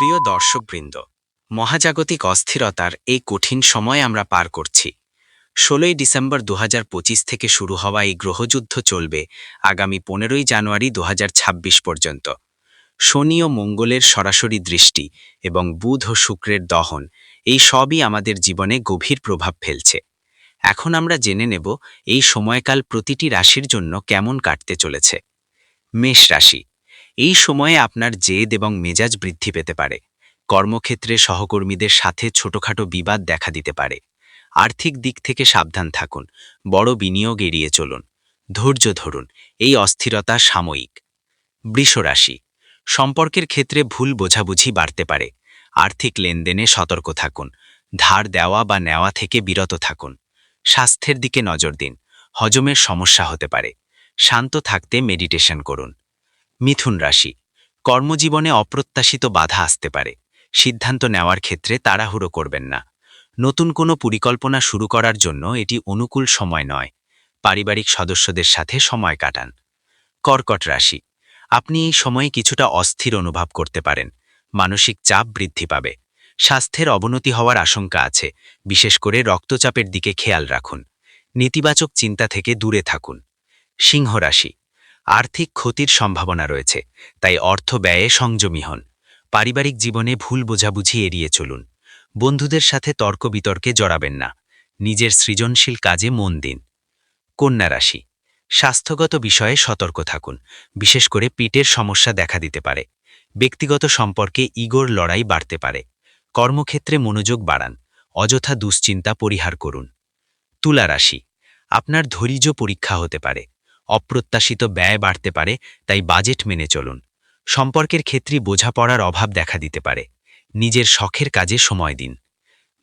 প্রিয় দর্শকবৃন্দ, মহাজাগতিক অস্থিরতার এই কঠিন সময় আমরা পার করছি। ১৬ই ডিসেম্বর ২০২৫ থেকে শুরু হওয়া এই গ্রহযুদ্ধ চলবে আগামী ১৫ই জানুয়ারি ২০২৬ পর্যন্ত। শনি ও মঙ্গলের সরাসরি দৃষ্টি এবং বুধ ও শুক্রের দহন, এই সবই আমাদের জীবনে গভীর প্রভাব ফেলছে। এখন আমরা জেনে নেব এই সময়কাল প্রতিটি রাশির জন্য কেমন কাটতে চলেছে। মেষ রাশি। এই সময়ে আপনার জেদ এবং মেজাজ বৃদ্ধি পেতে পারে। কর্মক্ষেত্রে সহকর্মীদের সাথে ছোটখাটো বিবাদ দেখা দিতে পারে। আর্থিক দিক থেকে সাবধান থাকুন, বড় বিনিয়োগ এড়িয়ে চলুন। ধৈর্য ধরুন, এই অস্থিরতা সাময়িক। বৃষ রাশি। সম্পর্কের ক্ষেত্রে ভুল বোঝাবুঝি বাড়তে পারে। আর্থিক লেনদেনে সতর্ক থাকুন। ধার দেওয়া বা নেওয়া থেকে বিরত থাকুন। স্বাস্থ্যের দিকে নজর দিন, হজমের সমস্যা হতে পারে। শান্ত থাকতে মেডিটেশন করুন। মিথুন রাশি। কর্মজীবনে অপ্রত্যাশিত বাধা আসতে পারে। সিদ্ধান্ত নেওয়ার ক্ষেত্রে তাড়াহুড়ো করবেন না। নতুন কোনো পরিকল্পনা শুরু করার জন্য এটি অনুকূল সময় নয়। পারিবারিক সদস্যদের সাথে সময় কাটান। কর্কট রাশি। আপনি এই সময়ে কিছুটা অস্থির অনুভব করতে পারেন। মানসিক চাপ বৃদ্ধি পাবে। স্বাস্থ্যের অবনতি হওয়ার আশঙ্কা আছে, বিশেষ করে রক্তচাপের দিকে খেয়াল রাখুন। নেতিবাচক চিন্তা থেকে দূরে থাকুন। সিংহ রাশি। আর্থিক ক্ষতির সম্ভাবনা রয়েছে, তাই অর্থ ব্যয়ে সংযমী হন। পারিবারিক জীবনে ভুল বোঝাবুঝি এড়িয়ে চলুন। বন্ধুদের সাথে তর্ক বিতর্কে জড়াবেন না। নিজের সৃজনশীল কাজে মন দিন। কন্যা রাশি। স্বাস্থ্যগত বিষয়ে সতর্ক থাকুন, বিশেষ করে পিঠের সমস্যা দেখা দিতে পারে। ব্যক্তিগত সম্পর্কে ইগোর লড়াই বাড়তে পারে। কর্মক্ষেত্রে মনোযোগ বাড়ান। অযথা দুশ্চিন্তা পরিহার করুন। তুলা রাশি। আপনার ধৈর্য পরীক্ষা হতে পারে। অপ্রত্যাশিত ব্যয় বাড়তে পারে, তাই বাজেট মেনে চলুন। সম্পর্কের ক্ষেত্রে বোঝাপড়ার অভাব দেখা দিতে পারে। নিজের শখের কাজে সময় দিন।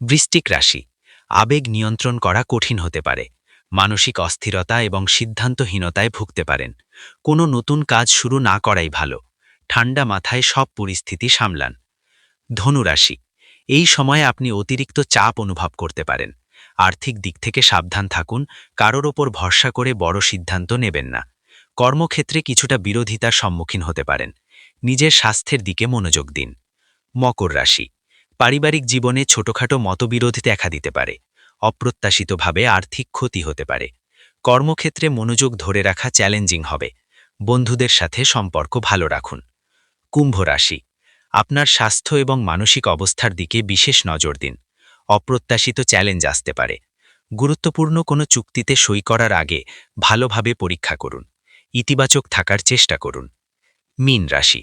বৃশ্চিক রাশি। আবেগ নিয়ন্ত্রণ করা কঠিন হতে পারে। মানসিক অস্থিরতা এবং সিদ্ধান্তহীনতায় ভুগতে পারেন। কোনো নতুন কাজ শুরু না করাই ভালো। ঠান্ডা মাথায় সব পরিস্থিতি সামলান। ধনু রাশি। এই সময়ে আপনি অতিরিক্ত চাপ অনুভব করতে পারেন। আর্থিক দিক থেকে সাবধান থাকুন, কারোর ওপর ভরসা করে বড় সিদ্ধান্ত নেবেন না। কর্মক্ষেত্রে কিছুটা বিরোধিতার সম্মুখীন হতে পারেন। নিজের স্বাস্থ্যের দিকে মনোযোগ দিন। মকর রাশি। পারিবারিক জীবনে ছোটখাটো মতবিরোধ দেখা দিতে পারে। অপ্রত্যাশিতভাবে আর্থিক ক্ষতি হতে পারে। কর্মক্ষেত্রে মনোযোগ ধরে রাখা চ্যালেঞ্জিং হবে। বন্ধুদের সাথে সম্পর্ক ভালো রাখুন। কুম্ভ রাশি। আপনার স্বাস্থ্য এবং মানসিক অবস্থার দিকে বিশেষ নজর দিন। অপ্রত্যাশিত চ্যালেঞ্জ আসতে পারে। গুরুত্বপূর্ণ কোনো চুক্তিতে সই করার আগে ভালোভাবে পরীক্ষা করুন। ইতিবাচক থাকার চেষ্টা করুন। মীন রাশি।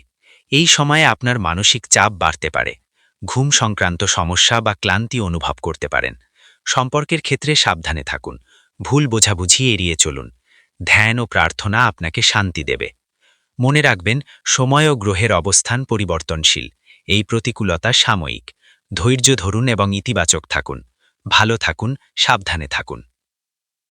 এই সময়ে আপনার মানসিক চাপ বাড়তে পারে। ঘুম সংক্রান্ত সমস্যা বা ক্লান্তি অনুভব করতে পারেন। সম্পর্কের ক্ষেত্রে সাবধানে থাকুন। ভুল বোঝাবুঝি এড়িয়ে চলুন। ধ্যান ও প্রার্থনা আপনাকে শান্তি দেবে। মনে রাখবেন, সময় ও গ্রহের অবস্থান পরিবর্তনশীল। এই প্রতিকূলতা সাময়িক। ধৈর্য ধরুন এবং ইতিবাচক থাকুন। ভালো থাকুন, সাবধানে থাকুন।